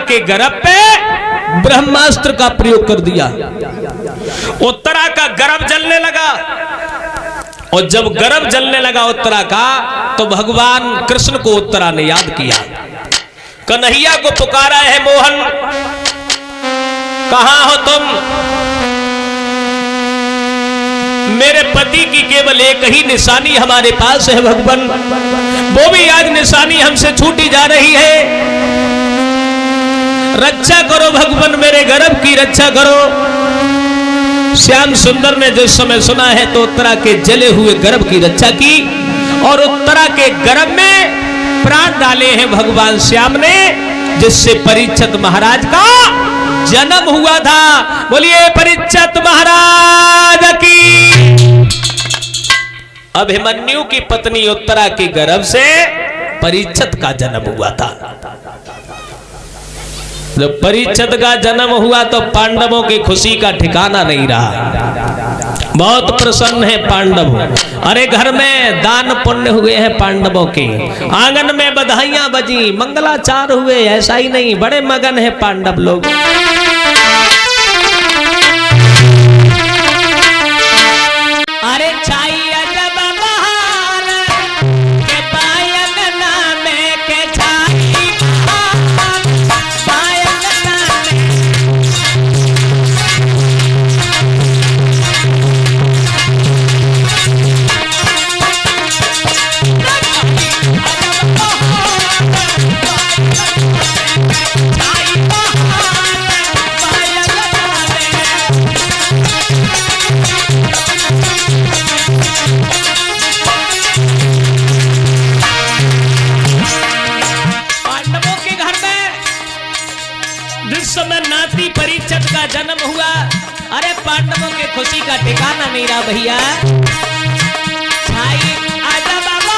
के गर्भ पे ब्रह्मास्त्र का प्रयोग कर दिया। उत्तरा का गर्भ जलने लगा, और जब गर्भ जलने लगा उत्तरा का, तो भगवान कृष्ण को उत्तरा ने याद किया, कन्हैया को पुकारा है, मोहन कहां हो तुम? मेरे पति की केवल एक ही निशानी हमारे पास है भगवान, वो भी आज निशानी हमसे छूटी जा रही है। रक्षा करो भगवान, मेरे गर्भ की रक्षा करो। श्याम सुंदर ने जिस समय सुना है तो उत्तरा के जले हुए गर्भ की रक्षा की, और उत्तरा के गर्भ में प्राण डाले हैं भगवान श्याम ने, जिससे परीक्षित महाराज का जन्म हुआ था। बोलिए परीक्षित महाराज की। अभिमन्यु की पत्नी उत्तरा के गर्भ से परीक्षित का जन्म हुआ था। जब परीक्षित का जन्म हुआ तो पांडवों की खुशी का ठिकाना नहीं रहा। बहुत प्रसन्न है पांडव। अरे घर में दान पुण्य हुए हैं पांडवों के, आंगन में बधाइयां बजी, मंगलाचार हुए। ऐसा ही नहीं, बड़े मगन है पांडव लोग। अरे चाहिए जब बहार के पायन में के छाई परीक्षित का जन्म हुआ। अरे पांडवों के खुशी का ठिकाना नहीं रहा भैया। छाई आजा बाबा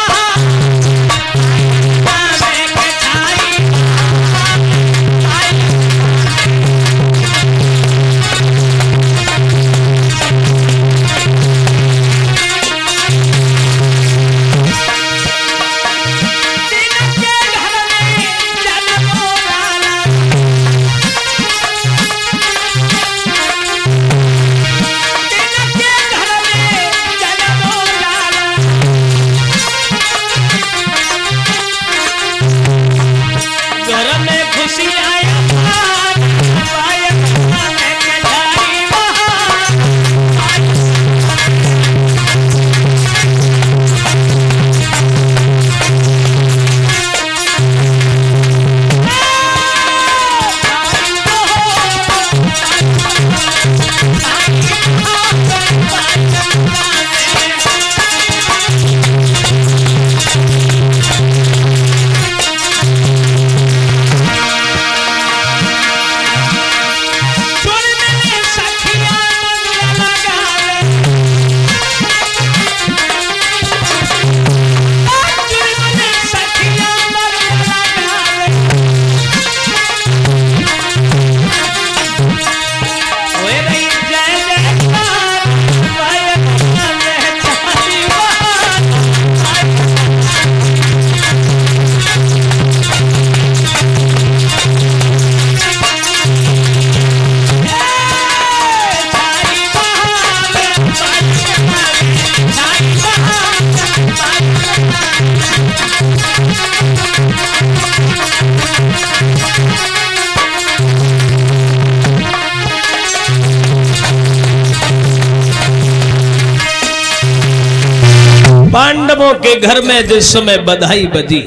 पांडवों के घर में जिस समय बधाई बजी,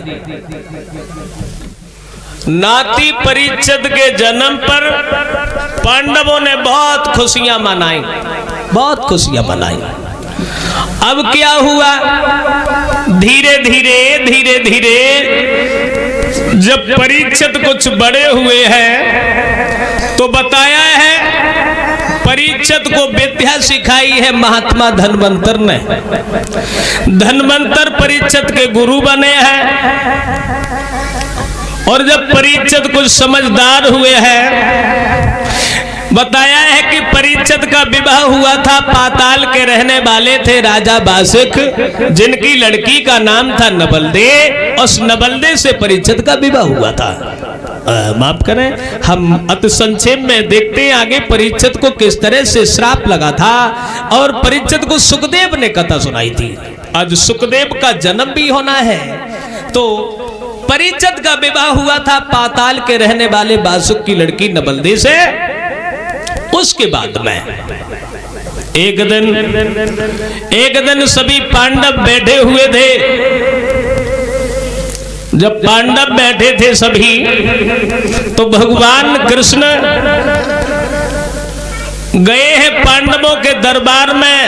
नाती परीक्षित के जन्म पर पांडवों ने बहुत खुशियां मनाई, बहुत खुशियां मनाई। अब क्या हुआ, धीरे धीरे जब परीक्षित कुछ बड़े हुए हैं तो बताया है परीक्षित को विद्या सिखाई है महात्मा धन्वंतर ने। धन्वंतर परीक्षित के गुरु बने हैं। और जब परीक्षित कुछ समझदार हुए हैं, बताया है कि परीक्षित का विवाह हुआ था, पाताल के रहने वाले थे राजा बासिक, जिनकी लड़की का नाम था नबलदे। उस नबलदे से परीक्षित का विवाह हुआ था। माफ करें, हम अति संक्षेप में देखते हैं आगे परीक्षित को किस तरह से श्राप लगा था और परीक्षित को सुखदेव ने कथा सुनाई थी। आज सुखदेव का जन्म भी होना है। तो परीक्षित का विवाह हुआ था पाताल के रहने वाले बासुक की लड़की नबलदी से। उसके बाद में एक दिन सभी पांडव बैठे हुए थे। जब पांडव बैठे थे सभी, तो भगवान कृष्ण गए हैं पांडवों के दरबार में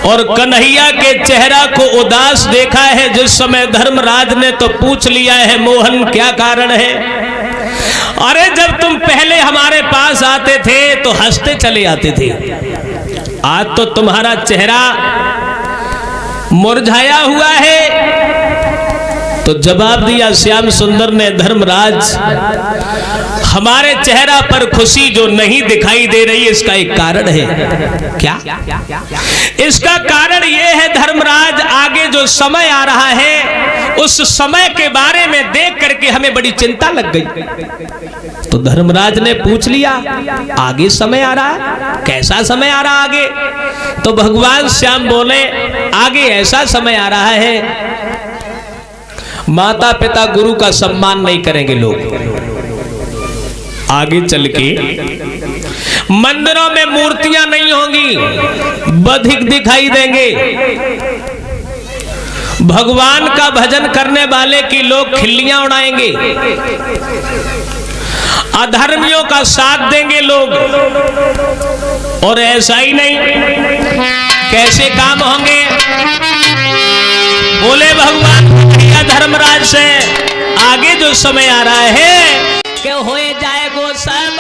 और कन्हैया के चेहरा को उदास देखा है। जिस समय धर्मराज ने तो पूछ लिया है, मोहन क्या कारण है? अरे जब तुम पहले हमारे पास आते थे तो हंसते चले आते थे, आज तो तुम्हारा चेहरा मुरझाया हुआ है। तो जवाब दिया श्याम सुंदर ने, धर्मराज हमारे चेहरा पर खुशी जो नहीं दिखाई दे रही, इसका एक कारण है। क्या? इसका कारण यह है धर्मराज, आगे जो समय आ रहा है उस समय के बारे में देख करके हमें बड़ी चिंता लग गई। तो धर्मराज ने पूछ लिया, आगे समय आ रहा है? कैसा समय आ रहा आगे? तो भगवान श्याम बोले, आगे ऐसा समय आ रहा है, माता पिता गुरु का सम्मान नहीं करेंगे लोग। आगे चल के मंदिरों में मूर्तियां नहीं होंगी, बधिक दिखाई देंगे। भगवान का भजन करने वाले की लोग खिल्लियां उड़ाएंगे, अधर्मियों का साथ देंगे लोग। और ऐसा ही नहीं, कैसे काम होंगे? बोले भगवान धर्मराज से, आगे जो समय आ रहा है कि हो जाए गो सब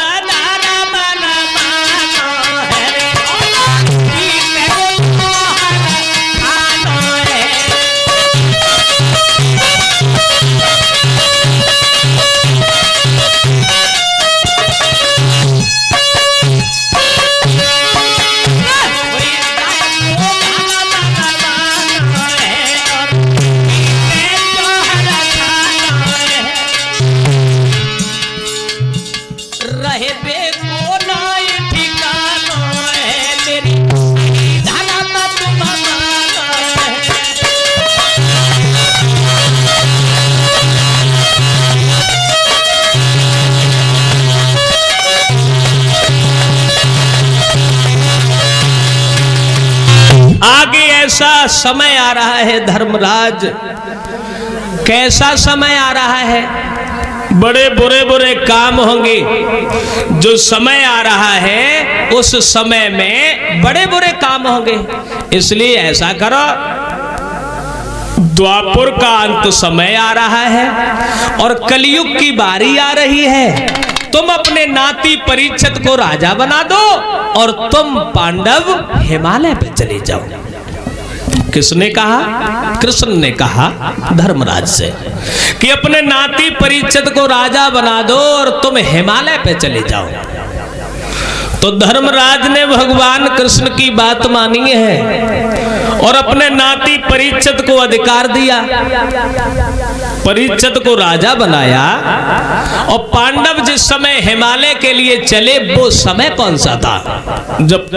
आगे ऐसा समय आ रहा है धर्मराज। कैसा समय आ रहा है? बड़े बुरे बुरे काम होंगे। जो समय आ रहा है उस समय में बड़े बुरे काम होंगे। इसलिए ऐसा करो, द्वापर का अंत समय आ रहा है और कलयुग की बारी आ रही है। तुम अपने नाती परीक्षित को राजा बना दो और तुम पांडव हिमालय पे चले जाओ। किसने कहा? कृष्ण ने कहा धर्मराज से कि अपने नाती परीक्षित को राजा बना दो और तुम हिमालय पे चले जाओ। तो धर्मराज ने भगवान कृष्ण की बात मानी है और अपने नाती परीक्षित को अधिकार दिया, परीक्षित को राजा बनाया। और पांडव जिस समय हिमालय के लिए चले वो समय कौन सा था? जब